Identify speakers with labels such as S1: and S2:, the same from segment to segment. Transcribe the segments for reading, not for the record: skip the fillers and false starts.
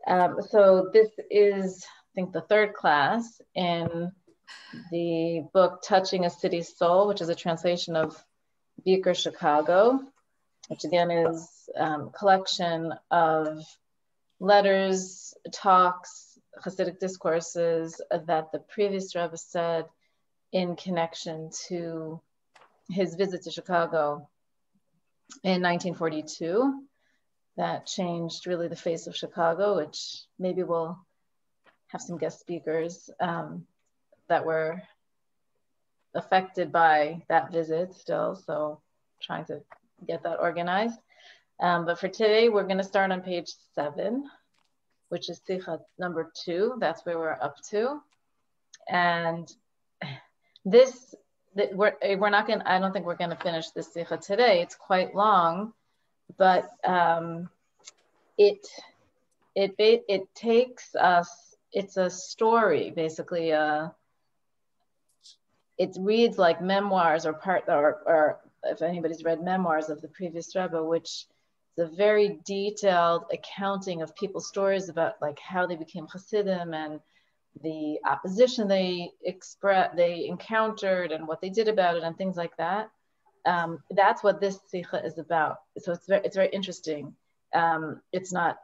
S1: So this is, I think, the third class in the book Touching a City's Soul, which is a translation of Beaker Chicago, which again is a collection of letters, talks, Hasidic discourses that the previous Rebbe said in connection to his visit to Chicago in 1942. That changed really the face of Chicago, which maybe we'll have some guest speakers that were affected by that visit still. So trying to get that organized. But for today, we're going to start on page 7, which is Sikha number 2. That's where we're up to. And this, we're not going. I don't think we're going to finish this Sikha today. It's quite long, but it takes us. It's a story, basically. It reads like memoirs or if anybody's read memoirs of the previous Rebbe, which is a very detailed accounting of people's stories about like how they became Hasidim and the opposition they encountered and what they did about it and things like that. That's what this Sikha is about. So it's very interesting. It's not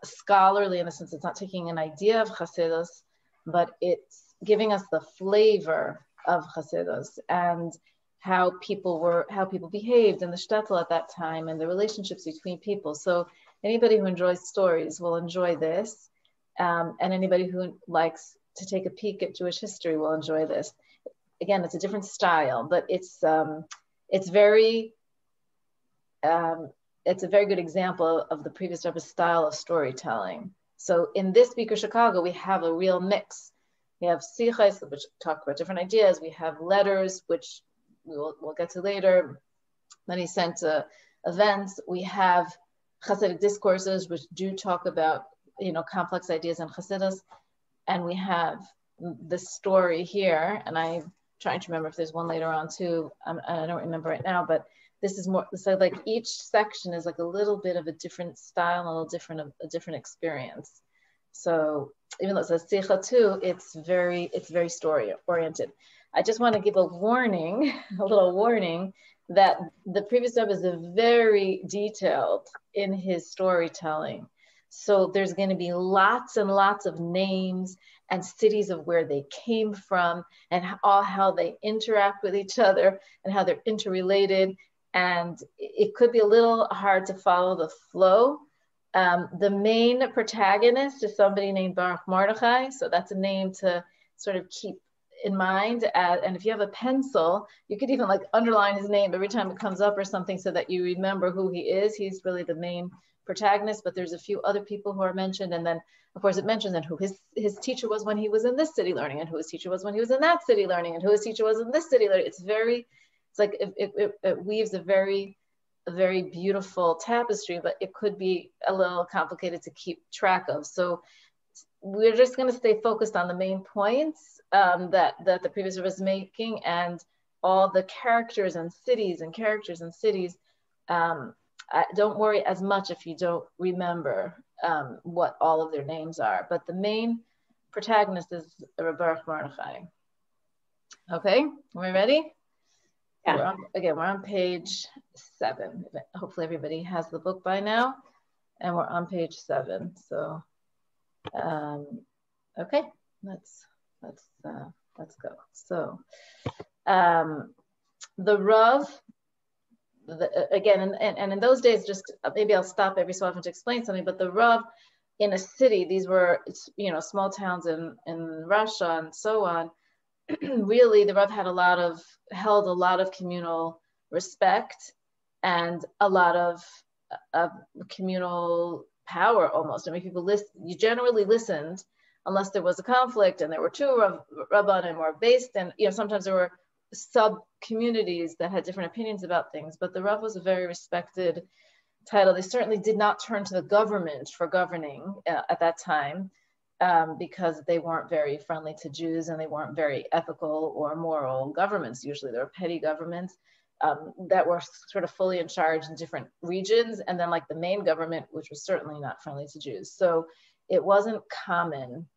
S1: scholarly in the sense it's not taking an idea of Hasidus, but it's giving us the flavor of Hasidus and how people behaved in the shtetl at that time and the relationships between people. So anybody who enjoys stories will enjoy this, and anybody who likes to take a peek at Jewish history will enjoy this. Again, it's a different style, but it's a very good example of the previous Rebbe's style of storytelling. So in this Beaker Chicago, we have a real mix. We have sichos, which talk about different ideas. We have letters, which we'll get to later. Then he sent events. We have Hasidic discourses, which do talk about complex ideas in Hasidus. And we have the story here, and I'm trying to remember if there's one later on too. I don't remember right now, but this is more, so like each section is like a little bit of a different style, a different experience. So even though it says Sikha too, it's very story oriented. I just want to give a little warning that the previous Rebbe is very detailed in his storytelling. So there's going to be lots and lots of names and cities of where they came from and how they interact with each other and how they're interrelated. And it could be a little hard to follow the flow. The main protagonist is somebody named Baruch Mordechai. So that's a name to sort of keep in mind. And if you have a pencil, you could even like underline his name every time it comes up or something so that you remember who he is. He's really the main protagonist, but there's a few other people who are mentioned. And then of course it mentions and who his teacher was when he was in this city learning and who his teacher was when he was in that city learning and who his teacher was in this city learning. It's like it weaves a very beautiful tapestry, but it could be a little complicated to keep track of. So we're just going to stay focused on the main points that the previous was making and all the characters and cities. Don't worry as much if you don't remember what all of their names are, but the main protagonist is Baruch Mordechai. Okay, are we ready? Yeah. We're on page 7. Hopefully everybody has the book by now, and we're on page 7. So, okay, let's go. So, the Rav. Again, and in those days, just maybe I'll stop every so often to explain something, but the Rav in a city, these were, small towns in Russia and so on, really the Rav held a lot of communal respect and a lot of communal power almost. I mean, you generally listened unless there was a conflict and there were two Rabbanim or Bais, and sometimes there were sub-communities that had different opinions about things, but the Rav was a very respected title. They certainly did not turn to the government for governing at that time because they weren't very friendly to Jews and they weren't very ethical or moral governments. Usually they were petty governments. that were sort of fully in charge in different regions, and then like the main government, which was certainly not friendly to Jews. So it wasn't common.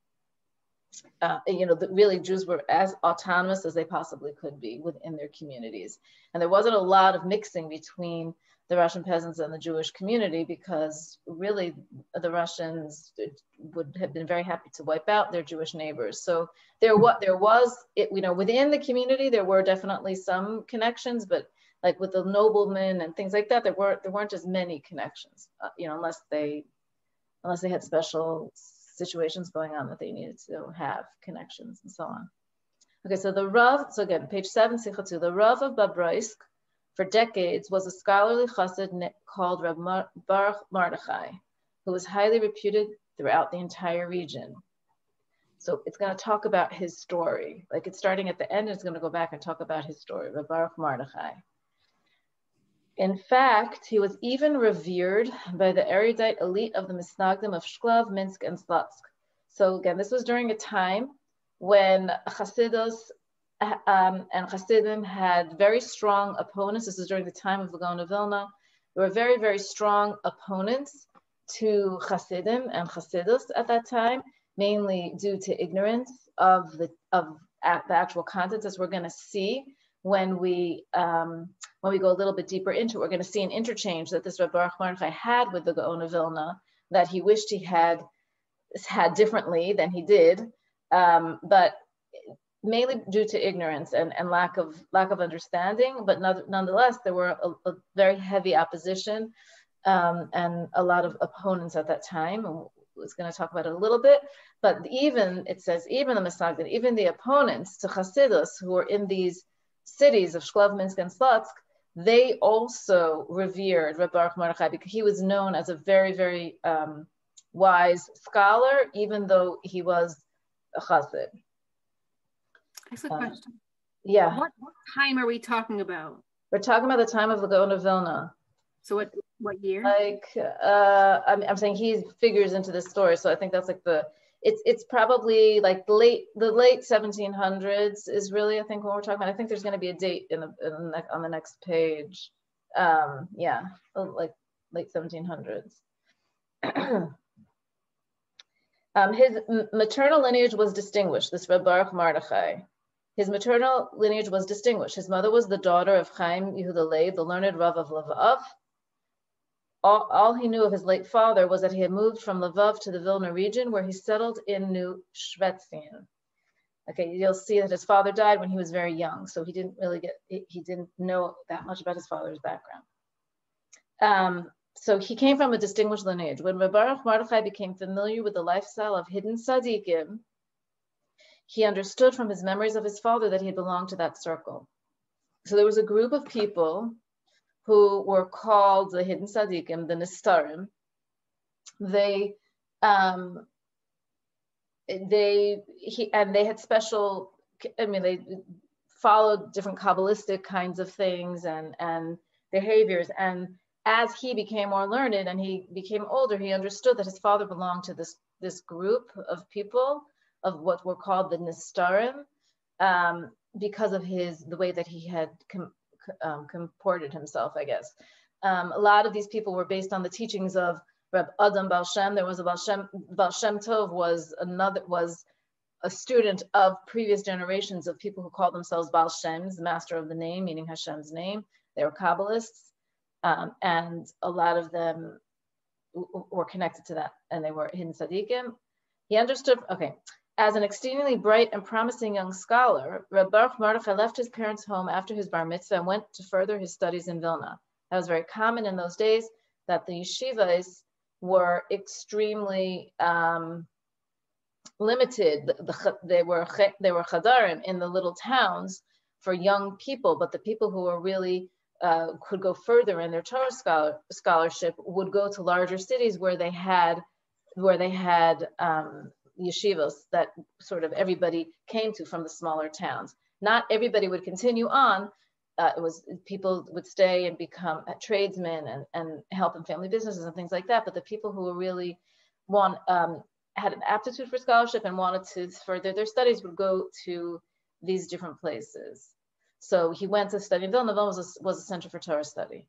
S1: Really Jews were as autonomous as they possibly could be within their communities. And there wasn't a lot of mixing between the Russian peasants and the Jewish community, because really the Russians would have been very happy to wipe out their Jewish neighbors. So there was, within the community, there were definitely some connections, but like with the noblemen and things like that, there weren't as many connections, unless they had special situations going on that they needed to have connections and so on. Okay, so the Rav, so again, page 7, Sichatu, the Rav of Bais for decades was a scholarly chassid called Reb Baruch Mordechai, who was highly reputed throughout the entire region. So it's going to talk about his story. Like it's starting at the end, it's going to go back and talk about his story, Reb Baruch Mordechai. In fact, he was even revered by the erudite elite of the Misnagdim of Shklov, Minsk, and Slutsk. So again, this was during a time when Hasidus and Hasidim had very strong opponents. This is during the time of the Gaon of Vilna. There were very, very strong opponents to Hasidim and Hasidus at that time, mainly due to ignorance of the actual contents, as we're going to see when we go a little bit deeper into it. We're going to see an interchange that this Rebbe Baruch Mordechai had with the Gaon of Vilna that he wished he had differently than he did, but mainly due to ignorance and lack of understanding. But nonetheless, there were a very heavy opposition and a lot of opponents at that time. And was going to talk about it a little bit. But it says even the Misnagdim, even the opponents to Hasidus who were in these cities of Shklov, Minsk, and Slutsk, they also revered Rebbe Baruch Mordechai because he was known as a very, very wise scholar, even though he was a chassid.
S2: That's a question.
S1: Yeah.
S2: What time are we talking about?
S1: We're talking about the time of the Gaon of Vilna.
S2: So what year?
S1: Like I'm saying he figures into this story, so I think that's like it's probably like the late 1700s is really I think what we're talking about. I think there's going to be a date on the next page. Yeah, like late 1700s. His maternal lineage was distinguished. This Rebbe Baruch Mordechai. His maternal lineage was distinguished. His mother was the daughter of Chaim Yehuda Leib, the learned Rav of Lvov. All he knew of his late father was that he had moved from Lvov to the Vilna region, where he settled in New Shvetsian. Okay, you'll see that his father died when he was very young, so he didn't know that much about his father's background. So he came from a distinguished lineage. When Rebbe Baruch Mordechai became familiar with the lifestyle of hidden tzaddikim, he understood from his memories of his father that he belonged to that circle. So there was a group of people who were called the hidden tzaddikim, the nistarim. They had special. They followed different Kabbalistic kinds of things and behaviors. And as he became more learned and he became older, he understood that his father belonged to this group of people of what were called the nistarim, because of the way that he had comported himself, I guess. A lot of these people were based on the teachings of Reb Adam Baal Shem. There was a Baal Shem Tov was a student of previous generations of people who called themselves Baal Shems, the master of the name, meaning Hashem's name. They were Kabbalists, and a lot of them were connected to that, and they were hidden tzaddikim. He understood, as an exceedingly bright and promising young scholar, Reb Baruch Mordechai left his parents' home after his bar mitzvah and went to further his studies in Vilna. That was very common in those days, that the yeshivas were extremely limited. They were chadarim in the little towns for young people, but the people who were really could go further in their Torah scholarship would go to larger cities where they had yeshivas that sort of everybody came to from the smaller towns. Not everybody would continue on. People would stay and become tradesmen and help in family businesses and things like that. But the people who were really had an aptitude for scholarship and wanted to further their studies would go to these different places. So he went to study in Vilna. Vilna was a center for Torah study.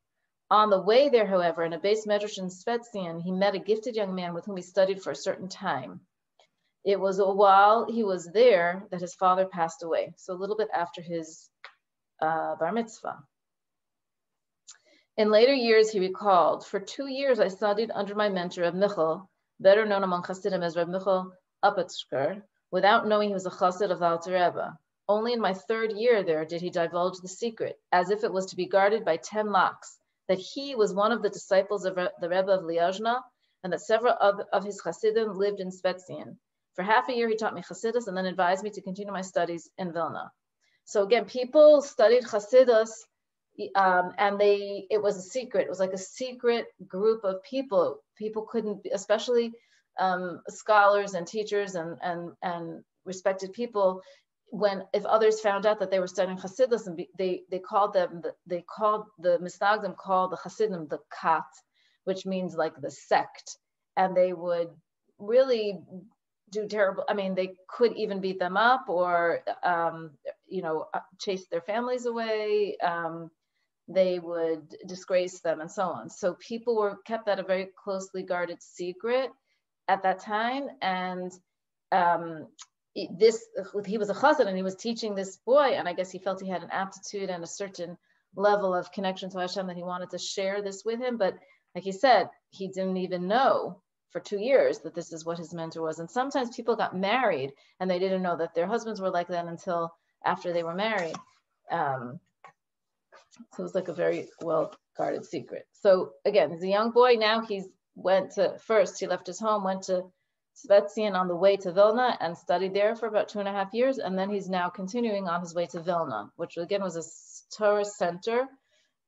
S1: On the way there, however, in a Bais Medrash in Svetsian, he met a gifted young man with whom he studied for a certain time. It was while he was there that his father passed away, so a little bit after his bar mitzvah. In later years, he recalled, for 2 years I studied under my mentor, Reb Michal, better known among Hasidim as Reb Michal Apatshker, without knowing he was a Chassid of the Alter Rebbe. Only in my 3rd year there did he divulge the secret, as if it was to be guarded by 10 locks, that he was one of the disciples of the Rebbe of Liozna, and that several of his Hasidim lived in Svetsian. For half a year, he taught me Hasidus and then advised me to continue my studies in Vilna. So again, people studied Hasidus, and it was a secret. It was like a secret group of people. People couldn't, especially scholars and teachers and respected people, if others found out that they were studying Hasidus, and the Misnagdim called the Hasidim the Kat, which means like the sect, and they would really do terrible. I mean, they could even beat them up or chase their families away. They would disgrace them and so on. So people were kept that a very closely guarded secret at that time, and he was a chassid and he was teaching this boy, and I guess he felt he had an aptitude and a certain level of connection to Hashem that he wanted to share this with him. But like he said, he didn't even know for 2 years that this is what his mentor was. And sometimes people got married and they didn't know that their husbands were like that until after they were married. So it was like a very well guarded secret. So again, he's a young boy now. He left his home, went to Svetsian on the way to Vilna and studied there for about 2.5 years. And then he's now continuing on his way to Vilna, which again was a Torah center.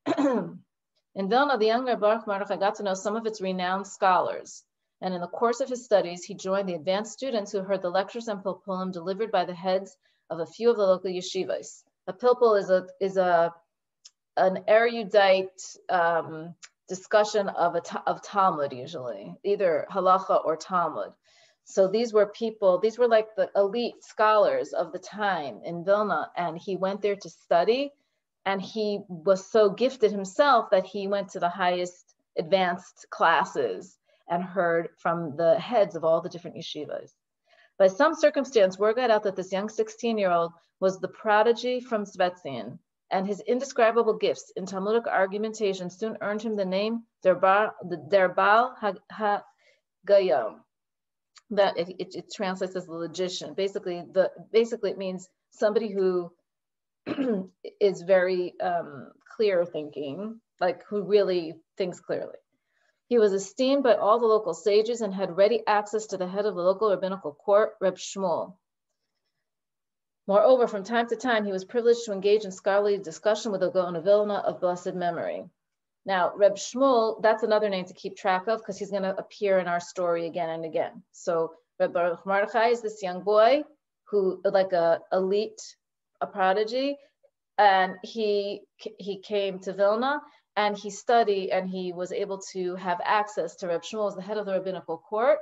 S1: In Vilna, the young Rebbe Mordechai got to know some of its renowned scholars. And in the course of his studies, he joined the advanced students who heard the lectures and pilpulim delivered by the heads of a few of the local yeshivas. A pilpul is an erudite discussion of Talmud, usually, either halacha or Talmud. So these were like the elite scholars of the time in Vilna, and he went there to study, and he was so gifted himself that he went to the highest advanced classes and heard from the heads of all the different yeshivas. By some circumstance, word got out that this young 16-year-old was the prodigy from Svetsian, and his indescribable gifts in Talmudic argumentation soon earned him the name Derbal HaGayom. That it translates as the logician. Basically, it means somebody who is very clear thinking, like who really thinks clearly. He was esteemed by all the local sages and had ready access to the head of the local rabbinical court, Reb Schmoll. Moreover, from time to time, he was privileged to engage in scholarly discussion with the Gaon of Vilna of blessed memory. Now, Reb Schmoll, that's another name to keep track of because he's going to appear in our story again and again. So Reb Baruch Mordechai is this young boy who, like a prodigy, and he came to Vilna and he studied and he was able to have access to Reb Schmoll as the head of the rabbinical court,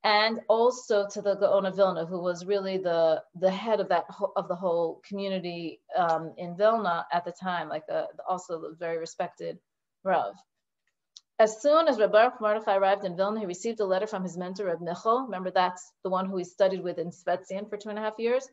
S1: and also to the Gaon of Vilna, who was really the head of the whole community in Vilna at the time, like also a very respected Rav. As soon as Reb Baruch Mordechai arrived in Vilna, he received a letter from his mentor, Reb Michal. Remember, that's the one who he studied with in Svetsian for 2.5 years,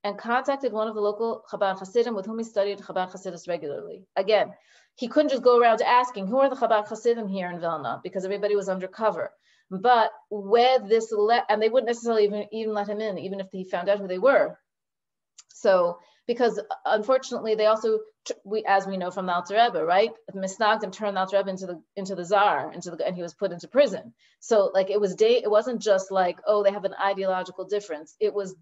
S1: and contacted one of the local Chabad Hasidim with whom he studied Chabad Hasidus regularly. Again, he couldn't just go around asking, who are the Chabad Hasidim here in Vilna? Because everybody was undercover. But with this, and they wouldn't necessarily even let him in, even if he found out who they were. So, because unfortunately, they also, as we know from the Alter Rebbe, right? Misnagdim turned the Alter Rebbe into the Tsar, and he was put into prison. So, like it wasn't just like, oh, they have an ideological difference. It was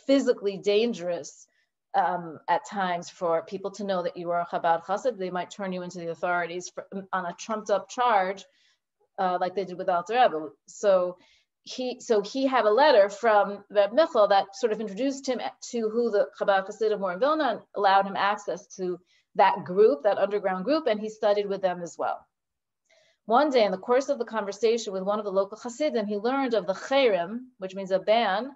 S1: physically dangerous at times for people to know that you were a Chabad Chassid. They might turn you into the authorities on a trumped-up charge. Like they did with Alter Rebbe. So he had a letter from Reb Michal that sort of introduced him to who the Chabad Hasidim were in Vilna and allowed him access to that group, that underground group, and he studied with them as well. One day in the course of the conversation with one of the local Hasidim, he learned of the Cherem, which means a ban,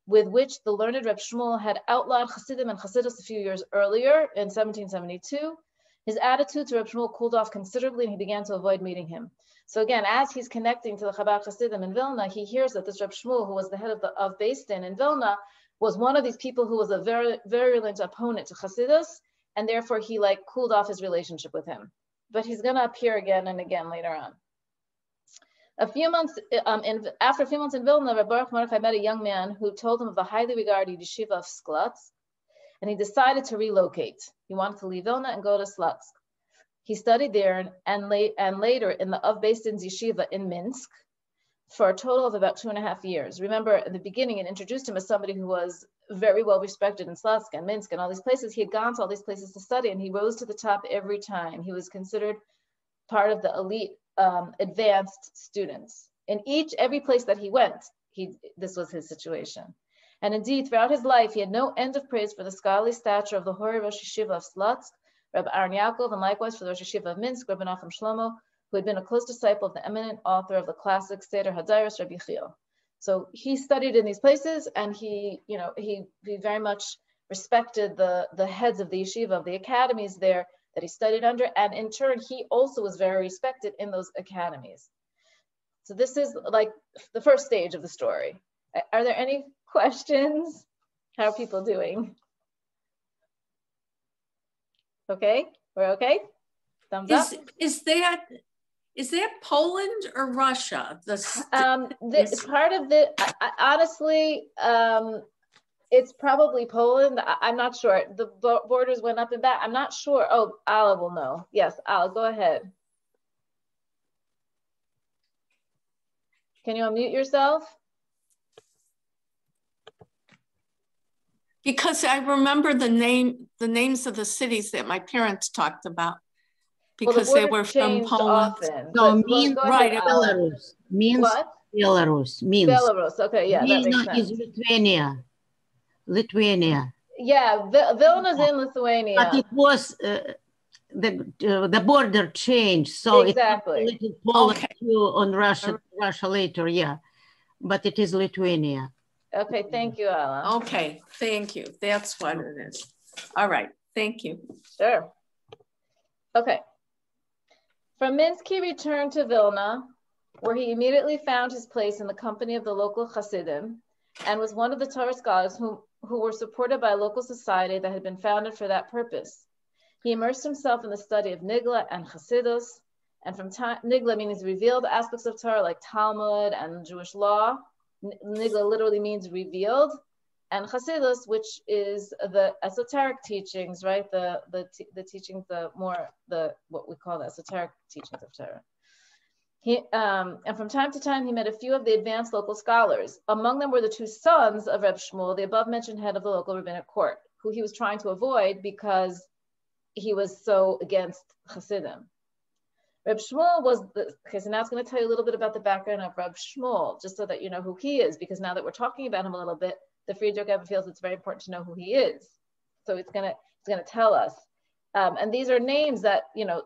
S1: with which the learned Reb Schmoll had outlawed Hasidim and Hasidus a few years earlier in 1772, his attitude to Reb Schmoll cooled off considerably and he began to avoid meeting him. So again, as he's connecting to the Chabad Hasidim in Vilna, he hears that this Reb Schmoll, who was the head of Bais in Vilna, was one of these people who was a very virulent opponent to Hasidus, and therefore he cooled off his relationship with him. But he's going to appear again and again later on. After a few months in Vilna, Rebbe Baruch Mordechai met a young man who told him of the highly regarded yeshiva of Sklatsk, and he decided to relocate. He wanted to leave Vilna and go to Sklatsk. He studied there and later in the Av Bais Din's yeshiva in Minsk for a total of about 2.5 years. Remember, in the beginning, it introduced him as somebody who was very well respected in Slutsk and Minsk and all these places. He had gone to all these places to study, and he rose to the top every time. He was considered part of the elite advanced students. In every place that he went, this was his situation. And indeed, throughout his life, he had no end of praise for the scholarly stature of the Hori Rosh Yeshiva of Slutsk, Reb Aaron Yaakov, and likewise for the Rosh Yeshiva of Minsk, Reb Menachem Shlomo, who had been a close disciple of the eminent author of the classic Seder Hadairos, Rabbi Chiel. So he studied in these places, and he very much respected the heads of the yeshiva, of the academies there that he studied under, and in turn, he also was very respected in those academies. So this is the first stage of the story. Are there any questions? How are people doing? Okay, we're okay? Thumbs up.
S3: Is that Poland or Russia?
S1: It's part of the, honestly, it's probably Poland. I'm not sure. The borders went up and back. I'm not sure. Oh, Ala will know. Yes, Ala, go ahead. Can you unmute yourself?
S3: Because I remember the names of the cities that my parents talked about. Because they were from Poland.
S1: Often,
S4: no, Minsk,
S3: right?
S4: Belarus. Minsk,
S1: what?
S4: Belarus. Minsk.
S1: Belarus. Okay, yeah, that makes sense.
S4: Is Lithuania.
S1: Yeah, Vilna's in Lithuania.
S4: But it was the border changed, so
S1: exactly.
S4: It's Poland on Russia later, yeah. But it is Lithuania.
S1: Okay, thank you, Ella.
S3: Okay, thank you. That's what it is. All right, thank you.
S1: Sure. Okay. From Minsk, he returned to Vilna, where he immediately found his place in the company of the local Hasidim and was one of the Torah scholars who were supported by a local society that had been founded for that purpose. He immersed himself in the study of Nigla and Hasidus, and from Nigla means revealed aspects of Torah like Talmud and Jewish law. Nigla literally means revealed, and Hasidus, which is the esoteric teachings, right? The teachings, what we call the esoteric teachings of Torah. And from time to time, he met a few of the advanced local scholars. Among them were the two sons of Reb Schmoll, the above-mentioned head of the local rabbinic court, who he was trying to avoid because he was so against Hasidim. Reb Schmoll was so now it's going to tell you a little bit about the background of Reb Schmoll, just so that you know who he is, because now that we're talking about him a little bit, the Friedrich Rebbe feels it's very important to know who he is. So it's going to tell us. And these are names that,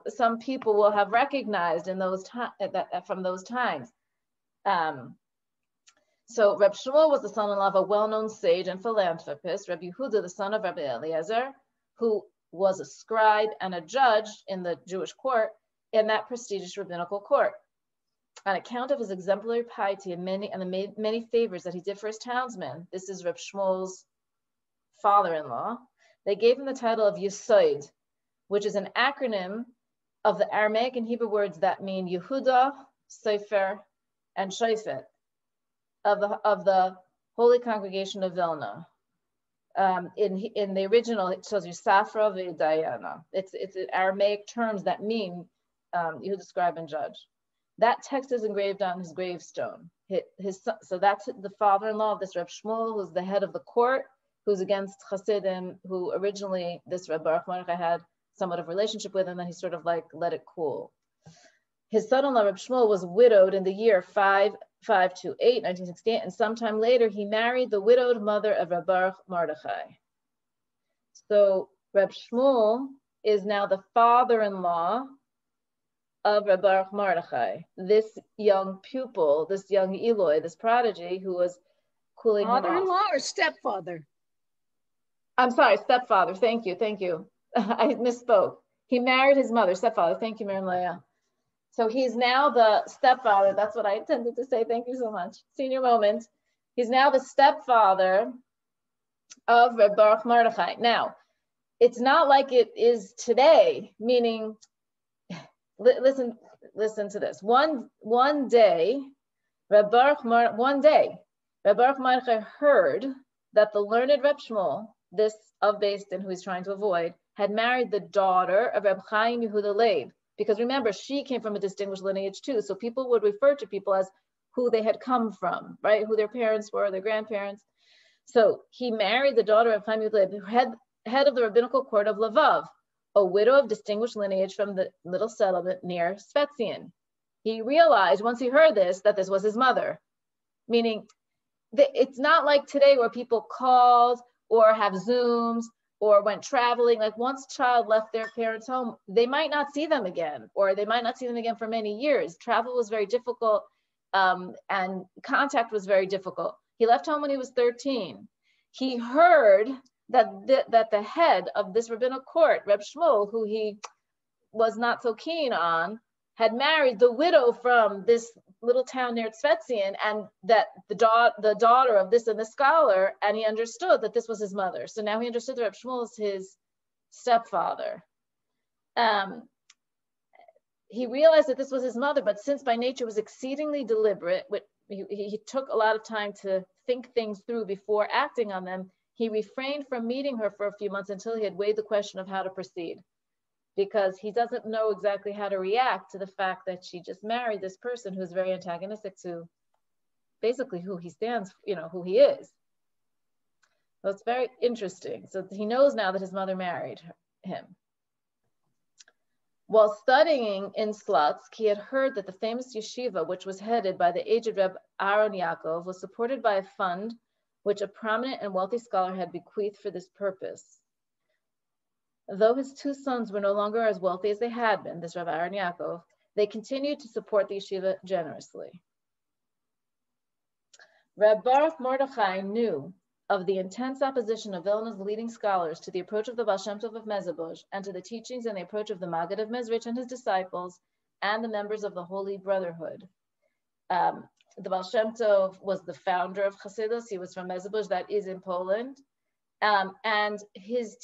S1: some people will have recognized in those from those times. So Reb Shmuel was the son-in-law of a well-known sage and philanthropist, Reb Yehuda, the son of Rabbi Eliezer, who was a scribe and a judge in the Jewish court, in that prestigious rabbinical court. On account of his exemplary piety and the many favors that he did for his townsmen, this is Reb Shmuel's father-in-law, they gave him the title of Yesod, which is an acronym of the Aramaic and Hebrew words that mean Yehuda, Sefer, and Shofet of the Holy Congregation of Vilna. In the original, it shows you Safra v'Dayana. It's Aramaic terms that mean Yehuda, scribe, and judge. That text is engraved on his gravestone. So that's the father-in-law of this Reb Schmoll, who's the head of the court, who's against Hasidim, who originally this Reb Baruch Mordechai had somewhat of a relationship with, and then he sort of let it cool. His son-in-law Reb Schmoll was widowed in the year 528, 1968, and sometime later he married the widowed mother of Reb Baruch Mordechai. So Reb Schmoll is now the father-in-law of Reb Baruch Mordechai, this young pupil, this young Eloi, this prodigy who was cooling him off.
S5: Father-in-law or stepfather?
S1: I'm sorry, stepfather. Thank you. I misspoke. He married his mother, stepfather. Thank you, Miriam Leah. So he's now the stepfather. That's what I intended to say. Thank you so much. Senior moment. He's now the stepfather of Reb Baruch Mordechai. Now, it's not like it is today, meaning, listen to this. One day, Reb Baruch Mordechai heard that the learned Reb Schmoll, this of Bais, who he's trying to avoid, had married the daughter of Reb Chaim Yehuda Leib. Because remember, she came from a distinguished lineage too. So people would refer to people as who they had come from, right? Who their parents were, their grandparents. So he married the daughter of Chaim Yehuda Leib, head of the rabbinical court of Lvov, a widow of distinguished lineage from the little settlement near Svetsian. He realized once he heard this, that this was his mother. Meaning, it's not like today where people called or have Zooms or went traveling. Like once a child left their parents' home, they might not see them again, or they might not see them again for many years. Travel was very difficult, and contact was very difficult. He left home when he was 13. He heard that the head of this rabbinical court, Reb Schmoll, who he was not so keen on, had married the widow from this little town near Svetsian, and that the daughter of this and this scholar, and he understood that this was his mother. So now he understood that Reb Schmoll is his stepfather. He realized that this was his mother, but since by nature was exceedingly deliberate, he took a lot of time to think things through before acting on them. He refrained from meeting her for a few months until he had weighed the question of how to proceed, because he doesn't know exactly how to react to the fact that she just married this person who's very antagonistic to basically who he stands, who he is. So it's very interesting. So he knows now that his mother married him. While studying in Slutsk, he had heard that the famous yeshiva, which was headed by the aged Reb Aaron Yaakov, was supported by a fund which a prominent and wealthy scholar had bequeathed for this purpose. Though his two sons were no longer as wealthy as they had been, this Reb Aaron Yaakov, they continued to support the yeshiva generously. Reb Baruch Mordechai knew of the intense opposition of Vilna's leading scholars to the approach of the Baal Shem Tov of Mezebozh and to the teachings and the approach of the Maggid of Mezrich and his disciples and the members of the Holy Brotherhood. The Baal Shem Tov was the founder of Chassidus. He was from Mezebozh, that is in Poland. And his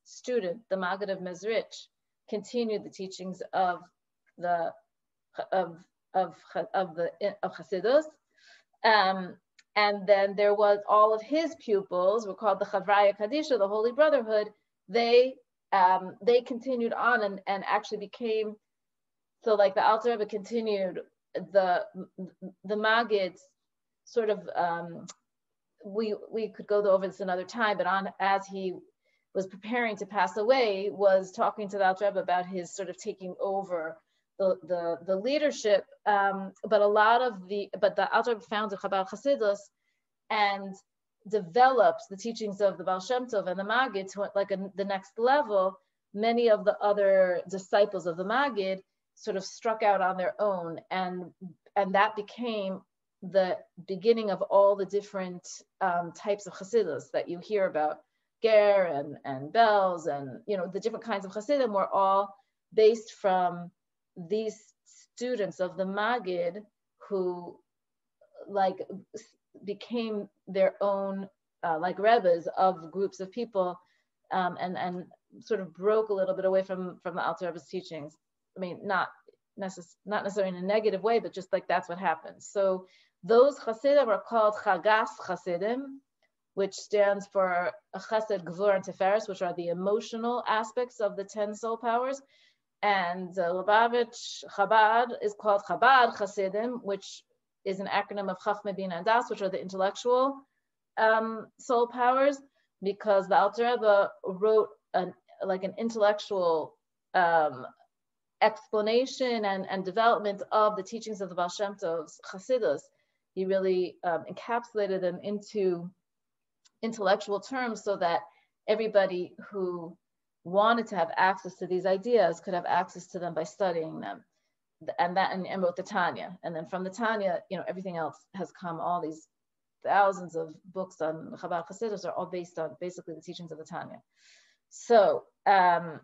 S1: student, the Maggid of Mezrich, continued the teachings of Chassidus. And then there was all of his pupils, were called the Chavraya Kadisha, the Holy Brotherhood. They continued on and actually became, so like the Alter Rebbe continued the Magid's sort of, we could go over this another time, but as he was preparing to pass away, was talking to the Alter Rebbe about his sort of taking over the leadership, but the Alter Rebbe founded Chabad Chassidus and developed the teachings of the Baal Shem Tov and the Maggid to the next level. Many of the other disciples of the Maggid sort of struck out on their own, and that became the beginning of all the different types of Chassidus that you hear about. Ger and Bells and the different kinds of Chassidim were all based from these students of the Maggid who became their own Rebbes of groups of people, and sort of broke a little bit away from the Alter Rebbe's teachings. I mean, not necessarily in a negative way, but just that's what happens. So those Chassidim are called Chagas Chassidim, which stands for Chesed, Gvur, and Tiferes, which are the emotional aspects of the 10 soul powers. And Lubavitch Chabad is called Chabad Chassidim, which is an acronym of Chachma, Bina, and Das, which are the intellectual soul powers, because the Alter Rebbe wrote an intellectual explanation and development of the teachings of the Baal Shem Tov's Chassidus. He really encapsulated them into intellectual terms so that everybody who wanted to have access to these ideas could have access to them by studying them. And wrote the Tanya. And then from the Tanya, everything else has come, all these thousands of books on Chabad Hasidus are all based on basically the teachings of the Tanya. So, Rebbe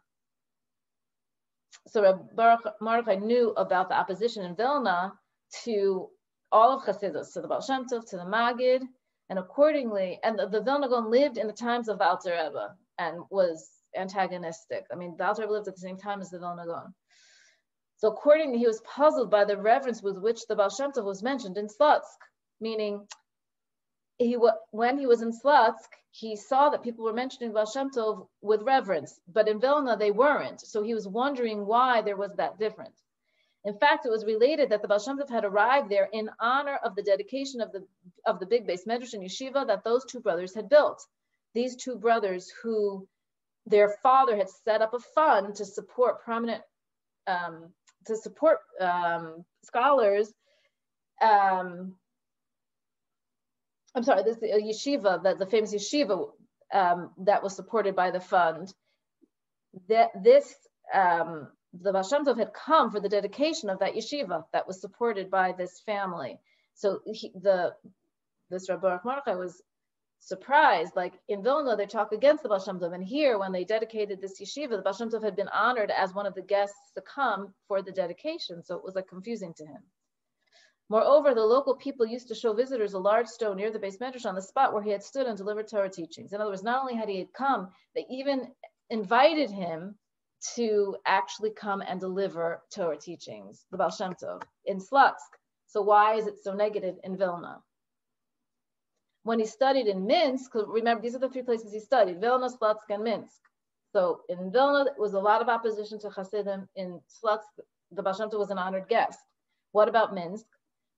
S1: Mordechai knew about the opposition in Vilna to all of Hasidus, to the Baal Shem Tov, to the Magid, and accordingly, and the Vilna Gaon lived in the times of the Alter Rebbe and was antagonistic. I mean, the Alter Rebbe lived at the same time as the Vilna Gaon. So accordingly, he was puzzled by the reverence with which the Baal Shem Tov was mentioned in Slutsk, meaning when he was in Slutsk, he saw that people were mentioning Baal Shem Tov with reverence, but in Vilna they weren't. So he was wondering why there was that difference. In fact, it was related that the Baal Shem Tov had arrived there in honor of the dedication of the big Bais Medrash and Yeshiva that those two brothers had built. These two brothers who their father had set up a fund to support prominent, scholars. I'm sorry, this yeshiva, the famous yeshiva that was supported by the fund. The Baal Shem Tov had come for the dedication of that yeshiva that was supported by this family. So this Rebbe Mordechai was surprised. Like in Vilna, they talk against the Baal Shem Tov, and here, when they dedicated this yeshiva, the Baal Shem Tov had been honored as one of the guests to come for the dedication. So it was like confusing to him. Moreover, the local people used to show visitors a large stone near the Bais Medrash on the spot where he had stood and delivered Torah teachings. In other words, not only had he come, they even invited him to actually come and deliver Torah teachings, the Baal Shem Tov, in Slutsk. So why is it so negative in Vilna? When he studied in Minsk, remember, these are the three places he studied, Vilna, Slutsk, and Minsk. So in Vilna, there was a lot of opposition to Hasidim. In Slutsk, the Baal Shem Tov was an honored guest. What about Minsk?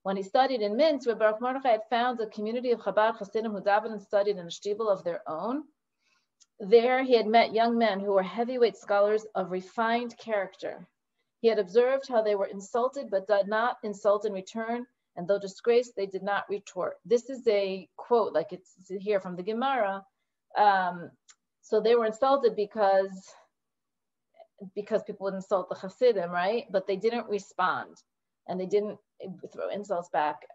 S1: When he studied in Minsk, Rebbe Mordechai had found a community of Chabad Hasidim who davened and studied in a shtibel of their own. There he had met young men who were heavyweight scholars of refined character. He had observed how they were insulted but did not insult in return, and though disgraced, they did not retort. This is a quote, like it's here from the Gemara. So they were insulted because people would insult the Hasidim, right? But they didn't respond, and they didn't throw insults back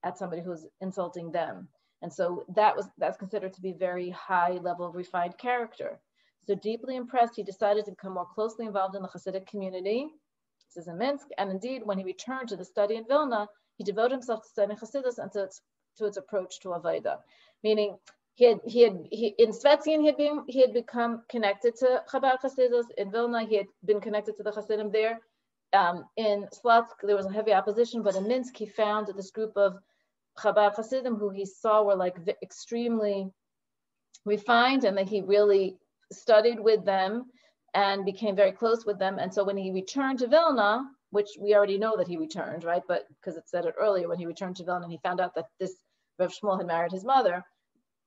S1: at somebody who's insulting them. And so that's considered to be very high level of refined character. So deeply impressed, he decided to become more closely involved in the Hasidic community. This is in Minsk. And indeed, when he returned to the study in Vilna, he devoted himself to studying Hasidus and to its approach to Avodah. Meaning, in Svetzien he had become connected to Chabad Hasidus. In Vilna, he had been connected to the Hasidim there. In Slutsk, there was a heavy opposition, but in Minsk, he found this group of Chabad Hasidim who he saw were like extremely refined, and that he really studied with them and became very close with them. And so when he returned to Vilna, which we already know that he returned, right? But because it said it earlier, when he returned to Vilna, he found out that this Rob Schmoll had married his mother,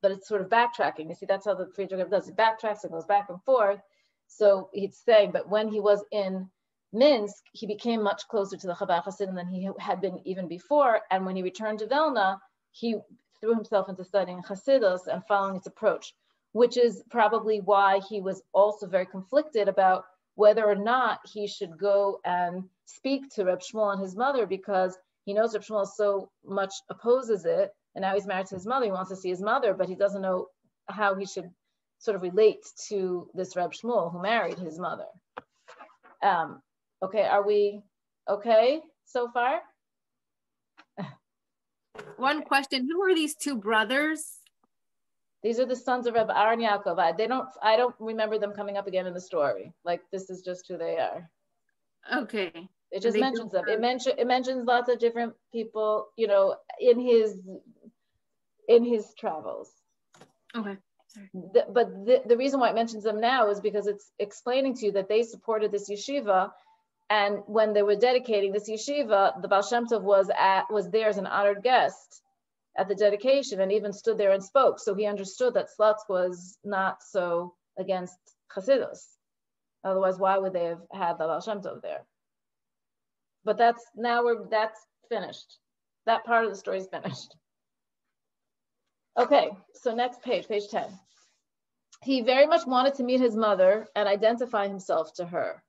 S1: but it's sort of backtracking. You see, that's how the Friedrich does. It backtracks and goes back and forth. So he's saying, but when he was in Minsk, he became much closer to the Chabad Hasidim than he had been even before. And when he returned to Vilna, he threw himself into studying Hasidus and following its approach, which is probably why he was also very conflicted about whether or not he should go and speak to Reb Schmoll and his mother, because he knows Reb Schmoll so much opposes it. And now he's married to his mother. He wants to see his mother, but he doesn't know how he should sort of relate to this Reb Schmoll who married his mother. Okay, are we okay so far?
S2: One question, who are these two brothers?
S1: These are the sons of Rebbe Aaron Yaakov. I don't remember them coming up again in the story. Like, this is just who they are.
S2: Okay.
S1: It just mentions them. It mentions lots of different people, you know, in his travels.
S2: Okay.
S1: But the reason why it mentions them now is because it's explaining to you that they supported this yeshiva. And when they were dedicating this yeshiva, the Baal Shem Tov was there as an honored guest at the dedication and even stood there and spoke. So he understood that Slutsk was not so against Hasidus. Otherwise, why would they have had the Baal Shem Tov there? But that's finished. That part of the story is finished. Okay, so next page, page 10. He very much wanted to meet his mother and identify himself to her.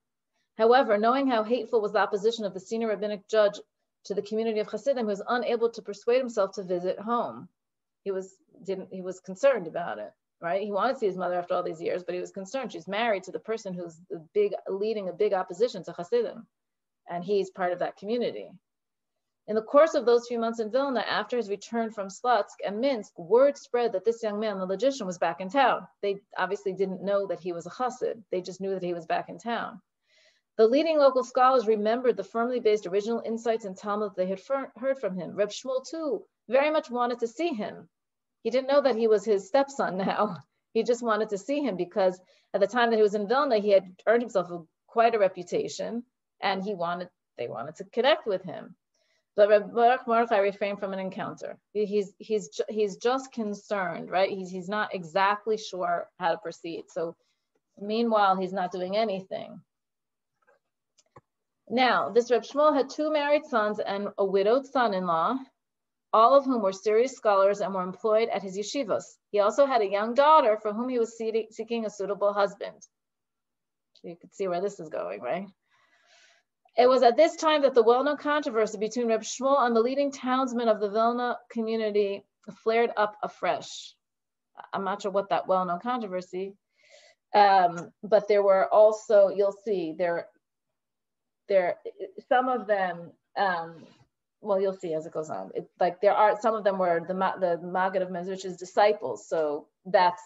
S1: However, knowing how hateful was the opposition of the senior rabbinic judge to the community of Hasidim, he was unable to persuade himself to visit home. he was concerned about it, right? He wanted to see his mother after all these years, but he was concerned. She's married to the person who's leading a big opposition to Hasidim, and he's part of that community. In the course of those few months in Vilna, after his return from Slutsk and Minsk, word spread that this young man, the logician, was back in town. They obviously didn't know that he was a Chassid. They just knew that he was back in town. The leading local scholars remembered the firmly based original insights in Talmud that they had heard from him. Reb Schmoll, too, very much wanted to see him. He didn't know that he was his stepson now. He just wanted to see him because at the time that he was in Vilna, he had earned himself quite a reputation, and they wanted to connect with him. But Reb Baruch Mordechai refrained from an encounter. He's just concerned, right? He's not exactly sure how to proceed. So meanwhile, he's not doing anything. Now, this Reb Schmoll had 2 married sons and a widowed son-in-law, all of whom were serious scholars and were employed at his yeshivos. He also had a young daughter for whom he was seeking a suitable husband. You can see where this is going, right? It was at this time that the well-known controversy between Reb Schmoll and the leading townsmen of the Vilna community flared up afresh. I'm not sure what that well-known controversy, but there were also, you'll see, some of them, well, you'll see as it goes on. Some of them were the Maggid of Mezritch's disciples. So that's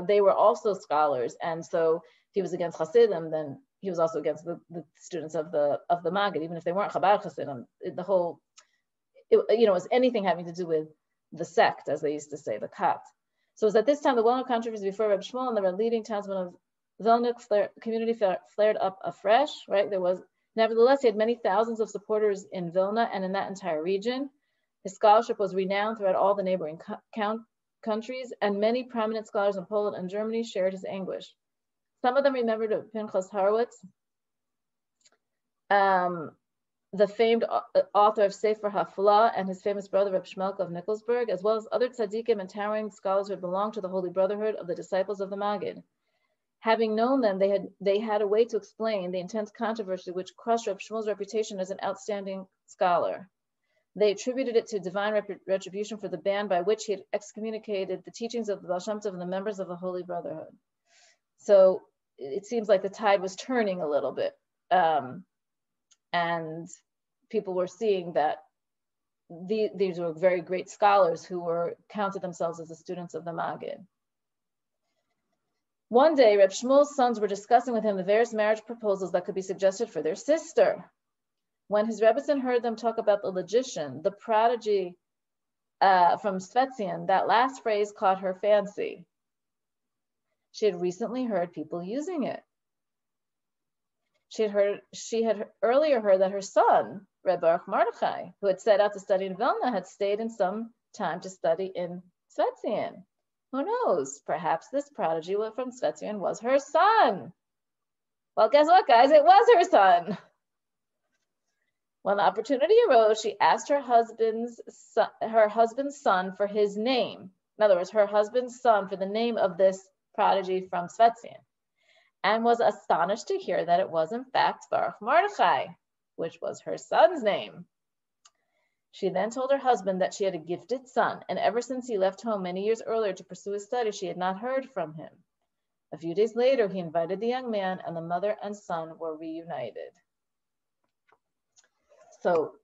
S1: they were also scholars. And so if he was against Hasidim, then he was also against the students of the Maggid, even if they weren't Chabad Hasidim. It was anything having to do with the sect, as they used to say, the Kat. So it was at this time the well-known controversy before Reb Schmoll and the leading townsmen of Vilna community flared up afresh, right? Nevertheless, he had many thousands of supporters in Vilna and in that entire region. His scholarship was renowned throughout all the neighboring countries, and many prominent scholars in Poland and Germany shared his anguish. Some of them remembered Pinchas Horowitz, the famed author of Sefer Haflah, and his famous brother Reb Shmelk of Nikolsburg, as well as other tzaddikim and towering scholars who had belonged to the Holy Brotherhood of the disciples of the Maggid. Having known them, they had a way to explain the intense controversy which crushed Reb Shmuel's reputation as an outstanding scholar. They attributed it to divine retribution for the ban by which he had excommunicated the teachings of the Baal Shem Tov and the members of the Holy Brotherhood. So it seems like the tide was turning a little bit, and people were seeing that these were very great scholars who counted themselves as the students of the Maggid. One day, Reb Shmuel's sons were discussing with him the various marriage proposals that could be suggested for their sister. When his Rebbetzin heard them talk about the logician, the prodigy from Svetzian, that last phrase caught her fancy. She had recently heard people using it. She had earlier heard that her son, Reb Baruch Mordechai, who had set out to study in Vilna, had stayed in some time to study in Svetzian. Who knows? Perhaps this prodigy from Svetzian was her son. Well, guess what, guys? It was her son. When the opportunity arose, she asked her husband's son for his name. In other words, her husband's son for the name of this prodigy from Svetzian, and was astonished to hear that it was in fact Baruch Mordechai, which was her son's name. She then told her husband that she had a gifted son, and ever since he left home many years earlier to pursue his studies, she had not heard from him. A few days later, he invited the young man, and the mother and son were reunited. So,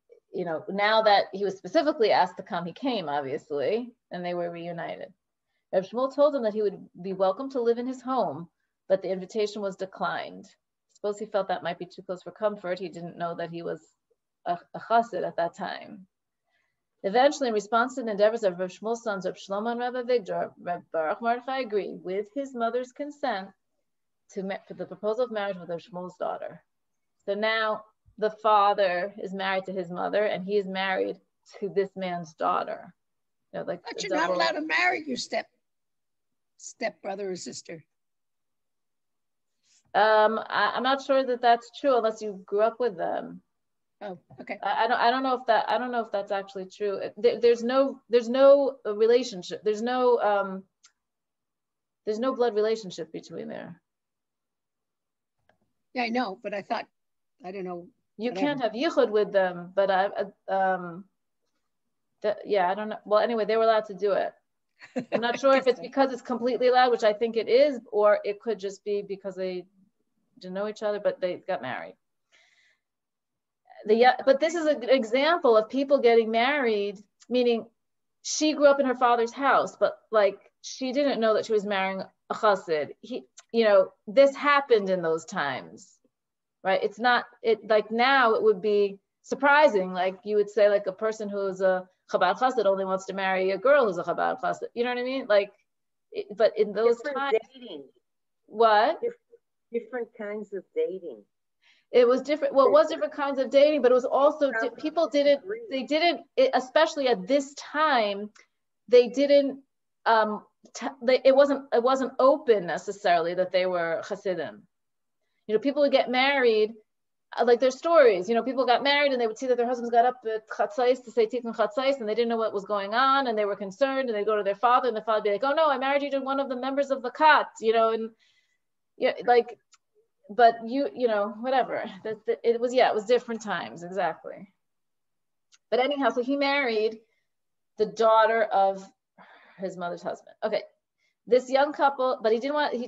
S1: now that he was specifically asked to come, he came, obviously, and they were reunited. Reb Shmuel told him that he would be welcome to live in his home, but the invitation was declined. I suppose he felt that might be too close for comfort. He didn't know that he was a chassid at that time. Eventually, in response to the endeavors of Reb Shmuel's sons, Reb Shlomo and Reb Avigdor, Reb Baruch Mordechai agreed, with his mother's consent, for the proposal of marriage with Reb Shmuel's daughter. So now the father is married to his mother, and he is married to this man's daughter.
S5: But you're not allowed to marry your step brother or sister.
S1: I'm not sure that that's true unless you grew up with them.
S5: Oh, okay.
S1: I don't know if that's actually true. There's no relationship. There's no blood relationship between there.
S5: Yeah, I know, but I don't know.
S1: You can't have yichud with them, but Yeah, I don't know. Well, anyway, they were allowed to do it. I'm not sure if it's because it's completely allowed, which I think it is, or it could just be because they didn't know each other, but they got married. But this is an example of people getting married, meaning she grew up in her father's house, but like she didn't know that she was marrying a chassid. This happened in those times, right? It's not, like now it would be surprising. Like you would say like a person who's a Chabad chassid only wants to marry a girl who's a Chabad chassid. You know what I mean? Like, but in those times,
S6: dating.
S1: What?
S6: Different kinds of dating.
S1: It was different. Well, it was different kinds of dating, but it was also people didn't. They didn't, especially at this time, they didn't. It wasn't open necessarily that they were Hasidim. People would get married. Like there's stories, people got married and they would see that their husbands got up at chatzais to say tikkun chatzais and they didn't know what was going on and they were concerned and they'd go to their father and the father would be like, oh no, I married you to one of the members of the kat, and like, but whatever. It was different times, exactly. But anyhow, so he married the daughter of his mother's husband. Okay. This young couple, but he didn't want, he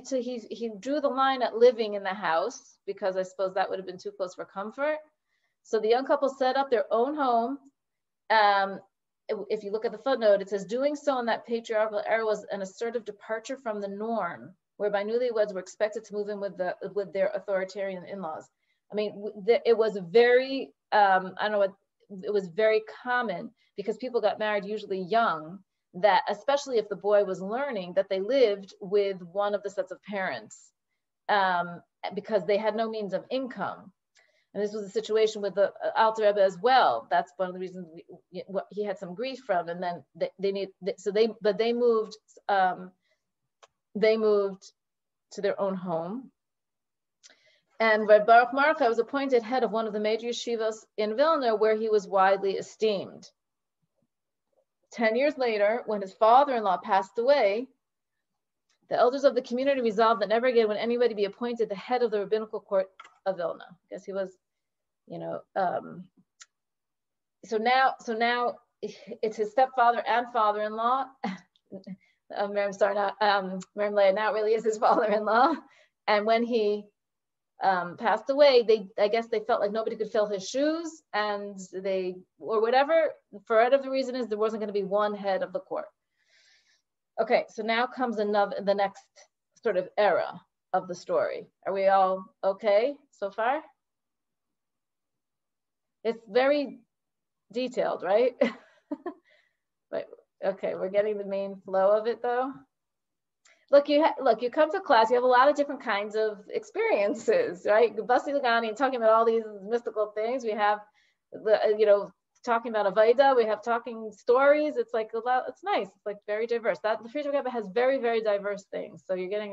S1: drew the line at living in the house because I suppose that would have been too close for comfort. So the young couple set up their own home. If you look at the footnote, it says doing so in that patriarchal era was an assertive departure from the norm, whereby newlyweds were expected to move in with their authoritarian in-laws. I mean, it was very, it was very common because people got married usually young, that especially if the boy was learning, that they lived with one of the sets of parents because they had no means of income. And this was a situation with the Alter Rebbe as well. That's one of the reasons he had some grief from. And then they moved to their own home. And Reb Baruch Marcha was appointed head of one of the major yeshivas in Vilna, where he was widely esteemed. 10 years later, when his father-in-law passed away, the elders of the community resolved that never again would anybody be appointed the head of the rabbinical court of Vilna. Because he was, so now it's his stepfather and father-in-law. Miriam Leah now really is his father-in-law. And when he passed away, I guess they felt like nobody could fill his shoes, and or whatever, for whatever the reason is, there wasn't going to be one head of the court. Okay, so now comes the next sort of era of the story. Are we all okay so far? It's very detailed, right? But okay, we're getting the main flow of it though. Look, you come to class, you have a lot of different kinds of experiences, right? Basi Lagani and talking about all these mystical things. We have talking about Avaida, we have talking stories. It's like a lot, it's nice. It's like very diverse. The Friedrich Rebbe has very, very diverse things. So you're getting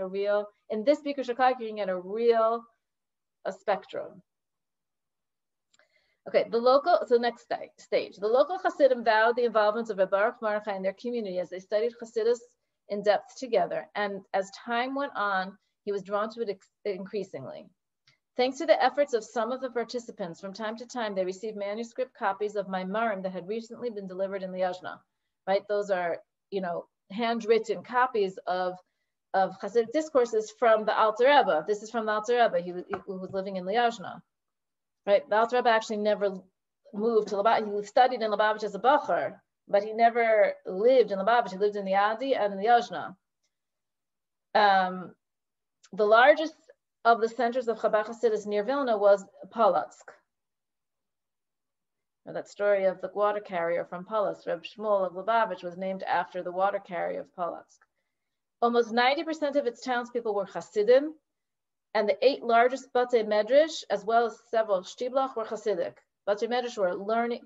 S1: in this Bikur Shakak, you're getting a spectrum. Okay, next stage. The local Hasidim vowed the involvement of Reb Baruch Marcha in their community as they studied Hasidus in depth together. And as time went on, he was drawn to it increasingly. Thanks to the efforts of some of the participants, from time to time, they received manuscript copies of maamarim that had recently been delivered in Liozna, right? Those are, handwritten copies of Hasidic discourses from the Alter Rebbe. This is from the Alter Rebbe, who was living in Liozna, right? The Alter Rebbe actually never moved to Lubavitch. He studied in Lubavitch as a bacher, but he never lived in Lubavitch. He lived in the Adi and in the Liozna. The largest of the centers of Chabad Hasidus near Vilna was Polotsk. That story of the water carrier from Polotsk, Rob Schmoll of Lubavitch, was named after the water carrier of Polotsk. Almost 90% of its townspeople were Hasidim, and the 8 largest Batei Medrash, as well as several Shtiblach, were Hasidic. Batei Medrash were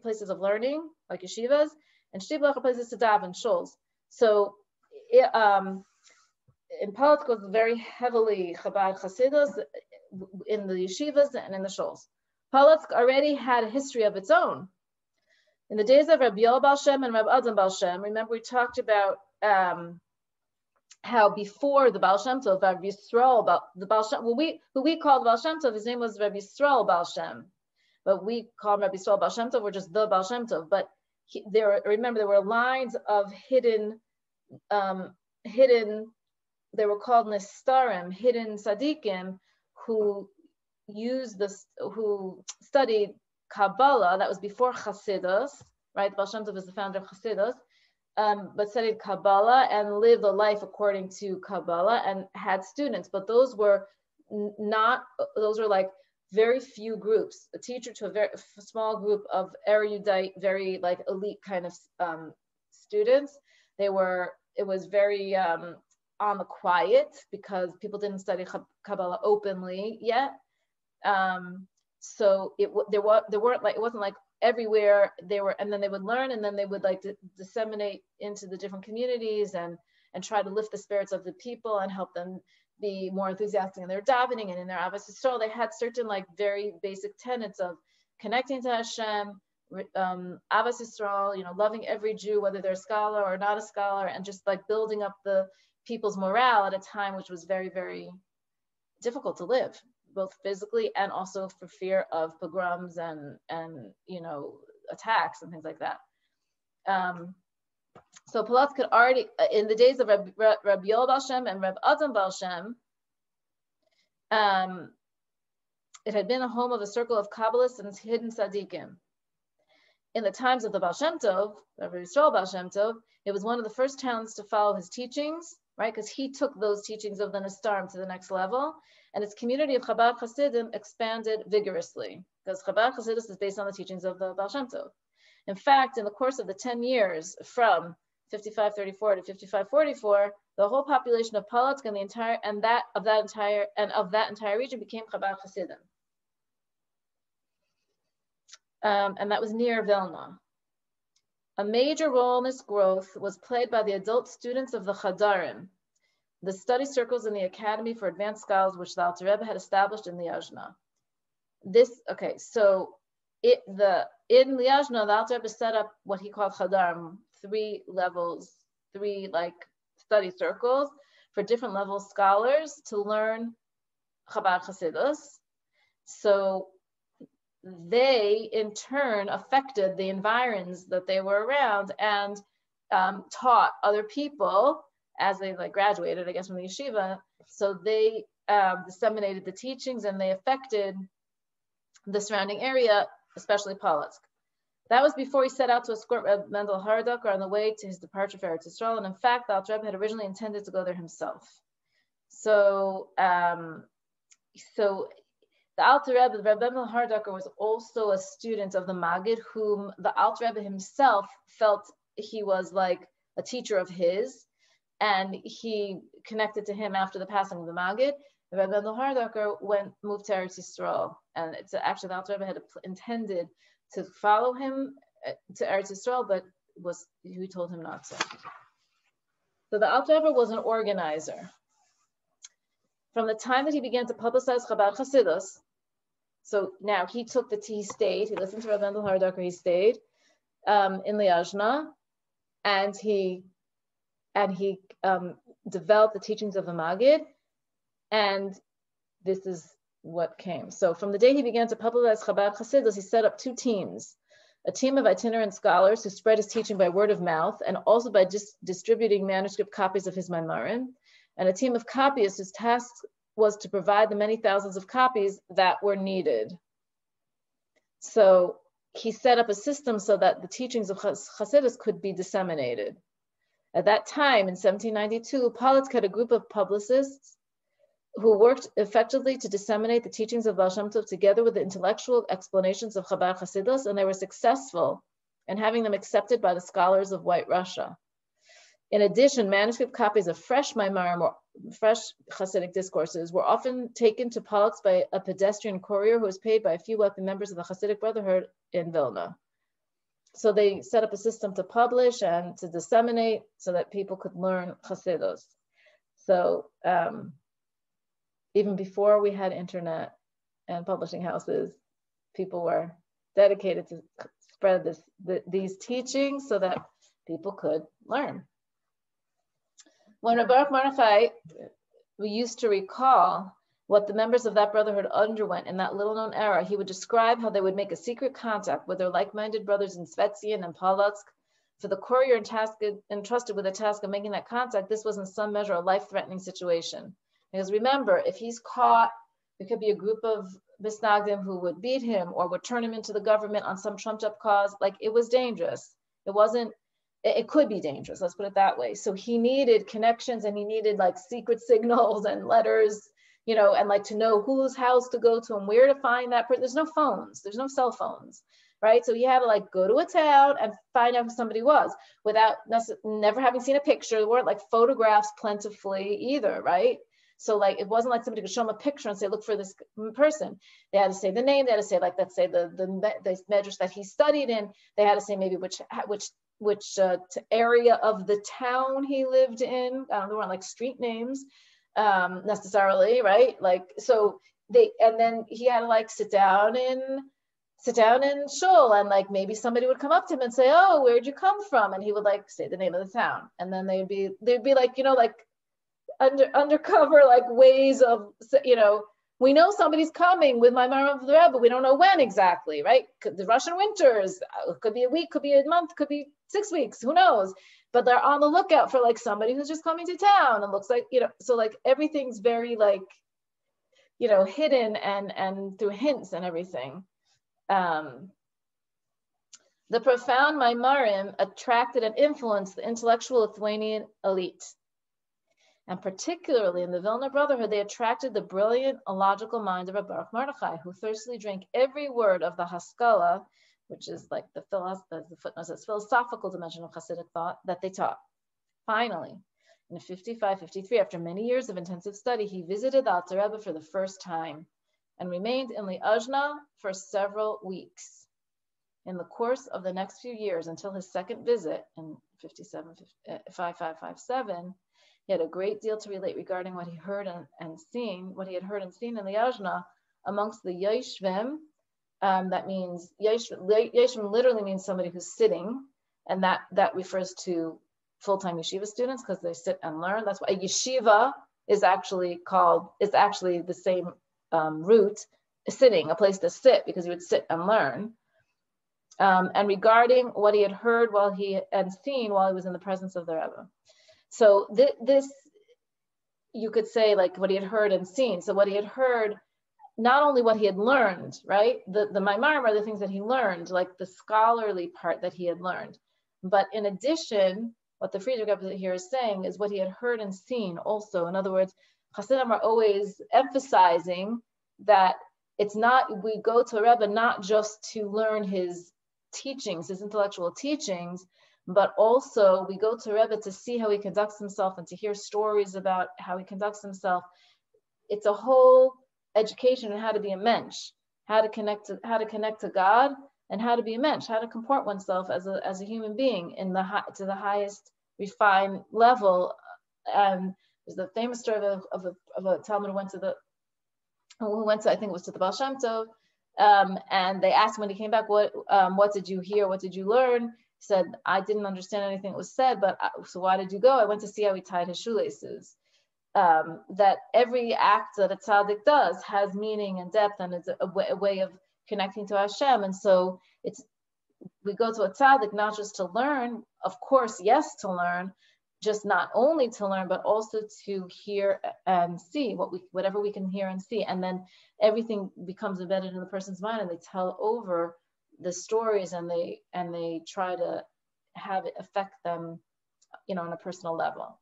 S1: places of learning, like yeshivas, and Shtiblach are places to daven, shuls. So in Polotsk was very heavily Chabad Hasidus in the yeshivas and in the shuls. Polotsk already had a history of its own. In the days of Rabbi Yoel Baal Shem and Rabbi Adam Baal Shem, remember we talked about how before the Baal Shem Tov, Rabbi Yisrael, the Baal Shem, who we called Baal Shem Tov, his name was Rabbi Yisrael Baal Shem, but we call him Rabbi Yisrael Baal Shem Tov, or just the Baal Shem Tov. But remember, there were lines of hidden, they were called Nistarim, hidden Tzaddikim, who studied Kabbalah. That was before Chassidus, right? Baal Shem Tov is the founder of Chassidus, but studied Kabbalah and lived a life according to Kabbalah and had students. But those were like very few groups. A teacher to a very small group of erudite, very like elite kind of students. It was very on the quiet because people didn't study Kabbalah openly yet. So it wasn't like everywhere and then they would learn, and then they would like disseminate into the different communities and try to lift the spirits of the people and help them be more enthusiastic in their davening and in their Avos Yisrael. They had certain like very basic tenets of connecting to Hashem, Avos Yisrael, loving every Jew, whether they're a scholar or not a scholar, and just like building up the people's morale at a time which was very, very difficult to live, both physically and also for fear of pogroms and attacks and things like that. So Polotsk could already, in the days of Rabbi Yoel Baal Shem and Reb Adam Baal Shem, it had been a home of a circle of Kabbalists and hidden tzaddikim. In the times of the Baal Shem Tov, Rabbi Yisrael Baal Shem Tov, it was one of the first towns to follow his teachings, right? Because he took those teachings of the Nistarim to the next level, and its community of Chabad Hasidim expanded vigorously, because Chabad Hasidus is based on the teachings of the Baal Shem Tov. In fact, in the course of the 10 years from 5534 to 5544, the whole population of Polotsk and of that entire region became Chabad Hasidim. And that was near Vilna. A major role in this growth was played by the adult students of the Chadarim, the study circles in the Academy for Advanced Scholars, which the Alter Rebbe had established in Liazna. In Liazna, the Alter Rebbe set up what he called Chadarim, 3 levels, 3 like study circles for different level scholars to learn Chabad Hasidus. So they in turn affected the environs that they were around and taught other people as they like graduated, I guess, from the yeshiva. So they disseminated the teachings and they affected the surrounding area, especially Polotsk. That was before he set out to escort Reb Mendel Haraduker on the way to his departure for Eretz Yisrael. And in fact, the Alter Rebbe had originally intended to go there himself. So the Alter Rebbe, Reb Mendel Haraduker, was also a student of the Maggid, whom the Alter Rebbe himself felt he was like a teacher of his, and he connected to him after the passing of the Maggid. Reb Mendel Haraduker moved to Eretz Yisrael, and it's actually the Alter Rebbe had intended to follow him to Eretz Yisrael, but he told him not to. So the Alter Rebbe was an organizer. From the time that he began to publicize Chabad Hasidus, so now he stayed, he listened to Reb Mendel Haraduker, he stayed in Liazna, and he developed the teachings of the Maggid, and this is what came. So from the day he began to publicize Chabad Hasidus, he set up 2 teams, a team of itinerant scholars who spread his teaching by word of mouth and also by distributing manuscript copies of his maamarim, and a team of copyists whose task was to provide the many thousands of copies that were needed. So he set up a system so that the teachings of Hasidus could be disseminated. At that time, in 1792, Polotsk had a group of publicists who worked effectively to disseminate the teachings of Baal Shem Tov together with the intellectual explanations of Chabad Hasidus, and they were successful in having them accepted by the scholars of White Russia. In addition, manuscript copies of fresh maamarim or fresh Hasidic discourses were often taken to Polotsk by a pedestrian courier who was paid by a few wealthy members of the Hasidic Brotherhood in Vilna. So they set up a system to publish and to disseminate so that people could learn Hasidus. So even before we had internet and publishing houses, people were dedicated to spread these teachings so that people could learn. When Baruch Mordechai, we used to recall what the members of that brotherhood underwent in that little-known era. He would describe how they would make a secret contact with their like-minded brothers in Svetsien and Polotsk. For the courier entrusted with the task of making that contact, this was in some measure a life-threatening situation. Because remember, if he's caught, there could be a group of Misnagdim who would beat him or would turn him into the government on some trumped-up cause. Like, it was dangerous. It could be dangerous, let's put it that way. So he needed connections, and he needed like secret signals and letters, you know, and like to know whose house to go to and where to find that person. There's no phones, there's no cell phones, right? So he had to like go to a town and find out who somebody was without never having seen a picture. There weren't like photographs plentifully either, right? So like, it wasn't like somebody could show him a picture and say, look for this person. They had to say the name. They had to say, like, let's say the medrash that he studied in. They had to say maybe which area of the town he lived in. There weren't like street names necessarily, right? Like, so and then he had to like sit down in shul, and like maybe somebody would come up to him and say, oh, where'd you come from? And he would like say the name of the town. And then they'd be like, you know, like, undercover like ways of, you know, we know somebody's coming with my maamarim of the Rebbe, but we don't know when exactly, right? The Russian winters, could be a week, could be a month, could be 6 weeks, who knows? But they're on the lookout for like somebody who's just coming to town and looks like, you know, so like everything's very like, you know, hidden and through hints and everything. The profound maamarim attracted and influenced the intellectual Lithuanian elite. And particularly in the Vilna Brotherhood, they attracted the brilliant, illogical mind of Baruch Mordechai, who thirstily drank every word of the Haskalah, which is like the footnote says, philosophical dimension of Hasidic thought that they taught. Finally, in 55-53, after many years of intensive study, he visited the Alter Rebbe for the first time and remained in Liajna for several weeks. In the course of the next few years, until his second visit in 55-57, he had a great deal to relate regarding what he heard and seen, what he had heard and seen in Liajna amongst the Yeshvim. That means Yeshvim literally means somebody who's sitting, and that refers to full-time yeshiva students because they sit and learn. That's why a yeshiva is actually the same root, sitting, a place to sit, because he would sit and learn. And regarding what he had heard and seen while he was in the presence of the Rebbe. So this, you could say like what he had heard and seen. So what he had heard, not only what he had learned, right? The maamarim are the things that he learned, like the scholarly part that he had learned. But in addition, what the Friedrich Rebbe here is saying is what he had heard and seen also. In other words, Hasidim are always emphasizing that it's not, we go to a Rebbe not just to learn his teachings, his intellectual teachings, but also we go to Rebbe to see how he conducts himself and to hear stories about how he conducts himself. It's a whole education on how to be a mensch, how to connect to God, and how to be a mensch, how to comport oneself as a human being to the highest refined level. There's the famous story of a Talmud who went to I think it was to the Baal Shem Tov, and they asked him when he came back, what did you hear? What did you learn? He said, I didn't understand anything that was said, so why did you go? I went to see how he tied his shoelaces. That every act that a tzaddik does has meaning and depth, and it's a way of connecting to Hashem. And so we go to a tzaddik not just to learn, of course, yes, to learn, just not only to learn, but also to hear and see whatever we can hear and see. And then everything becomes embedded in the person's mind, and they tell over the stories, and they try to have it affect them, on a personal level.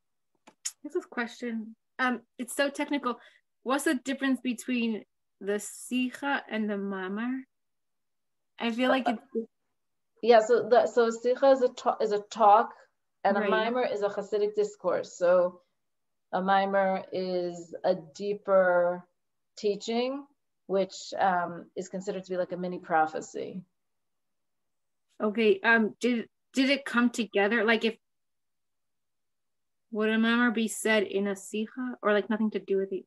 S2: This is a question. It's so technical. What's the difference between the sicha and the maamar? I feel like it's
S1: so sicha is a talk, and
S2: right.
S1: A maamar is a Hasidic discourse. So a maamar is a deeper teaching, which is considered to be like a mini prophecy.
S2: Okay. Did it come together? Like, would a maamar be said in a sicha, or like nothing to do with it?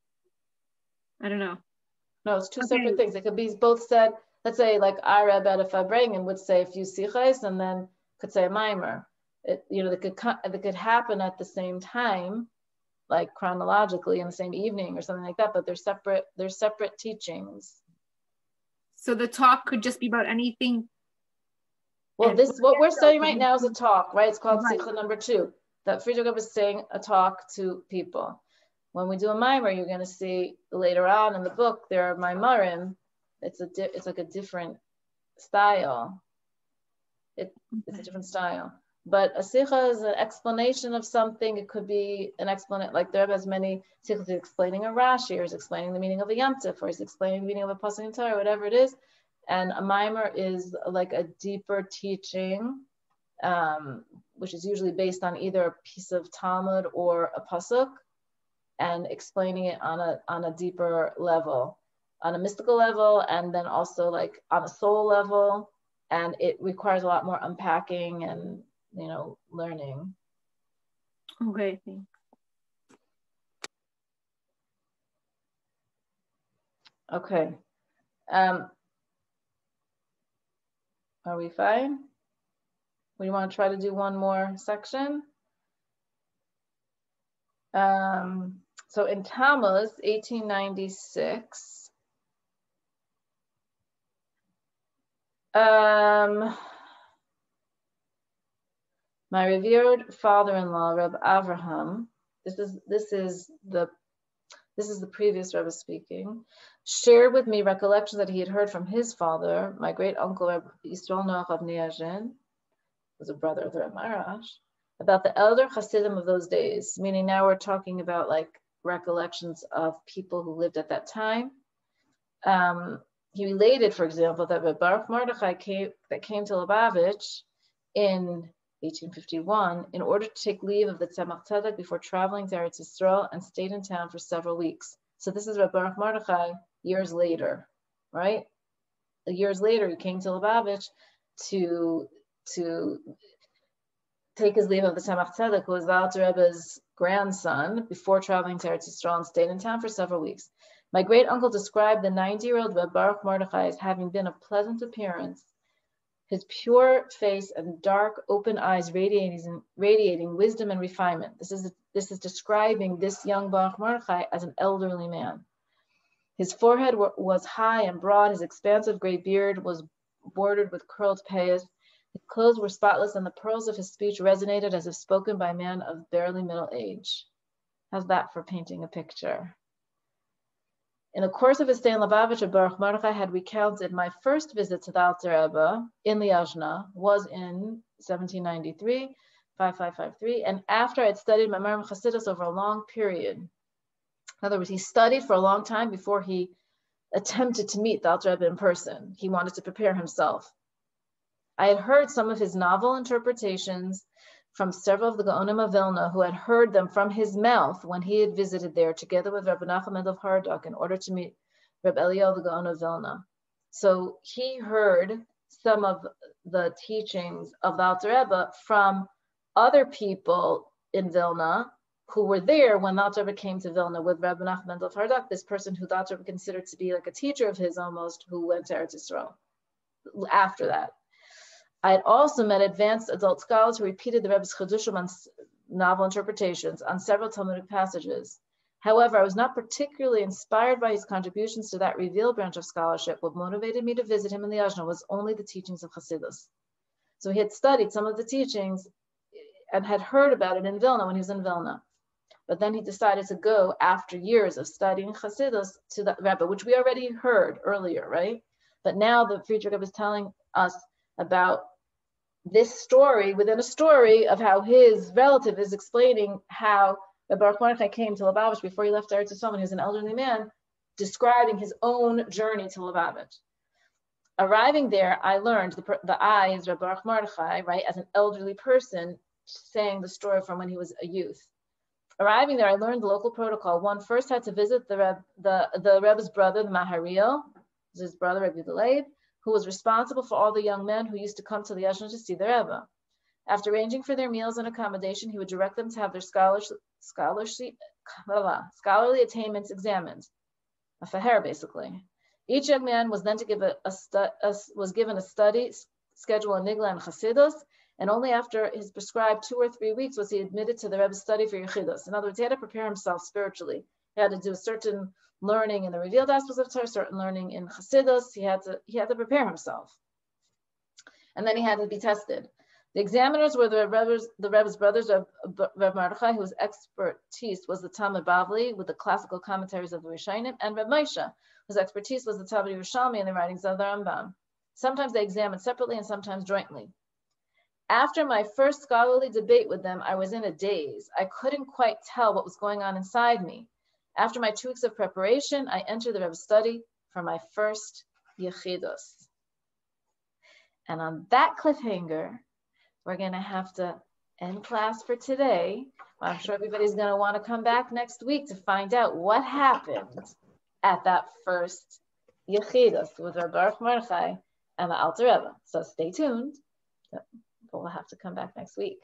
S2: I don't know.
S1: No, it's two separate things. It could be both said. Let's say like I, Rebbe Rayatz, would say a few sichas, and then could say a maamar. They could happen at the same time. like chronologically in the same evening or something like that, but they're separate teachings.
S2: So the talk could just be about anything.
S1: Well, what we're studying right now is a talk, right? It's called Sikha number 2. That Friedrich Rebbe is saying a talk to people. When we do a maamar, you're going to see later on in the book, there are maamarim. It's like a different style. It's a different style. But a sikha is an explanation of something. It could be an explanation, like there has many sikhas explaining a Rashi, or is explaining the meaning of a Yom Tov, or is explaining the meaning of a pasuk in Torah, whatever it is. And a maamar is like a deeper teaching, which is usually based on either a piece of Talmud or a pasuk, and explaining it on a deeper level, on a mystical level, and then also like on a soul level. And it requires a lot more unpacking and, learning.
S2: Okay, thanks.
S1: Okay. Are we fine? We want to try to do one more section. So in Tammuz, 1896, my revered father-in-law, Reb Avraham, this is the previous Rebbe speaking, shared with me recollections that he had heard from his father, my great uncle Reb Yisrael Noach of Niazhin, was a brother of the Reb Marash, about the elder Hasidim of those days. Meaning now we're talking about like recollections of people who lived at that time. He related, for example, that Reb Baruch Mordechai came to Lubavitch in 1851 in order to take leave of the Tzemach Tzedek before traveling to Eretz Yisrael, and stayed in town for several weeks. So this is Reb Baruch Mordechai years later, right? Years later, he came to Lubavitch to take his leave of the Tzemach Tzedek, who was the Alter Rebbe's grandson, before traveling to Eretz Yisrael, and stayed in town for several weeks. My great uncle described the 90-year-old Reb Baruch Mordechai as having been of pleasant appearance, his pure face and dark, open eyes radiating wisdom and refinement. This is describing this young Baruch Mordechai as an elderly man. His forehead was high and broad. His expansive gray beard was bordered with curled payas. His clothes were spotless, and the pearls of his speech resonated as if spoken by a man of barely middle age. How's that for painting a picture? In the course of his stay in Lubavitch, Baruch Mordechai had recounted, my first visit to the Alter Rebbe in Liazna was in 1793, 5553, and after I had studied maamarim Chassidus over a long period. In other words, he studied for a long time before he attempted to meet the Alter Rebbe in person. He wanted to prepare himself. I had heard some of his novel interpretations from several of the Gaonim of Vilna, who had heard them from his mouth when he had visited there together with Rabbi Menachem of Harduk in order to meet Rabbi Eliyahu the Gaon of Vilna. So he heard some of the teachings of the Alter Rebbe from other people in Vilna who were there when the Alter Rebbe came to Vilna with Rabbi Menachem of Harduk, this person who the Alter Rebbe considered to be like a teacher of his almost, who went to Eretz Yisrael after that. I had also met advanced adult scholars who repeated the Rebbe's Chedushim on novel interpretations on several Talmudic passages. However, I was not particularly inspired by his contributions to that revealed branch of scholarship. What motivated me to visit him in the Liazna was only the teachings of Chassidus. So he had studied some of the teachings and had heard about it in Vilna when he was in Vilna. But then he decided to go, after years of studying Chassidus, to the Rebbe, which we already heard earlier, right? But now the Friedrich Rebbe is telling us about this story within a story of how his relative is explaining how Baruch Mordechai came to Lubavitch before he left Eretz Yisrael when he was an elderly man, describing his own journey to Lubavitch. Arriving there, I learned the I is Baruch Mordechai, right, as an elderly person saying the story from when he was a youth. Arriving there, I learned the local protocol. One first had to visit the Rebbe's brother, the Mahariel, his brother Rebbe Leib, who was responsible for all the young men who used to come to the Liazna to see the Rebbe. After arranging for their meals and accommodation, he would direct them to have their scholarly attainments examined, a faher basically. Each young man was then to give was given a study schedule in Nigla and Chassidus, And only after his prescribed 2 or 3 weeks was he admitted to the Rebbe's study for Yechidus. In other words, he had to prepare himself spiritually. He had to do a certain learning in the revealed aspects of Torah, certain learning in Chassidus. He had to prepare himself. And then he had to be tested. The examiners were the Rebbe's brothers, Reb Mordechai, whose expertise was the Talmud Bavli with the classical commentaries of the Rishonim, and Reb Moshe, whose expertise was the Talmud Yerushalmi and the writings of the Rambam. Sometimes they examined separately and sometimes jointly. After my first scholarly debate with them, I was in a daze. I couldn't quite tell what was going on inside me. After my 2 weeks of preparation, I entered the Rebbe's study for my first Yechidus. And on that cliffhanger, we're going to have to end class for today. I'm sure everybody's going to want to come back next week to find out what happened at that first Yechidus with Reb Mordechai and the Alter Rebbe. So stay tuned, but we'll have to come back next week.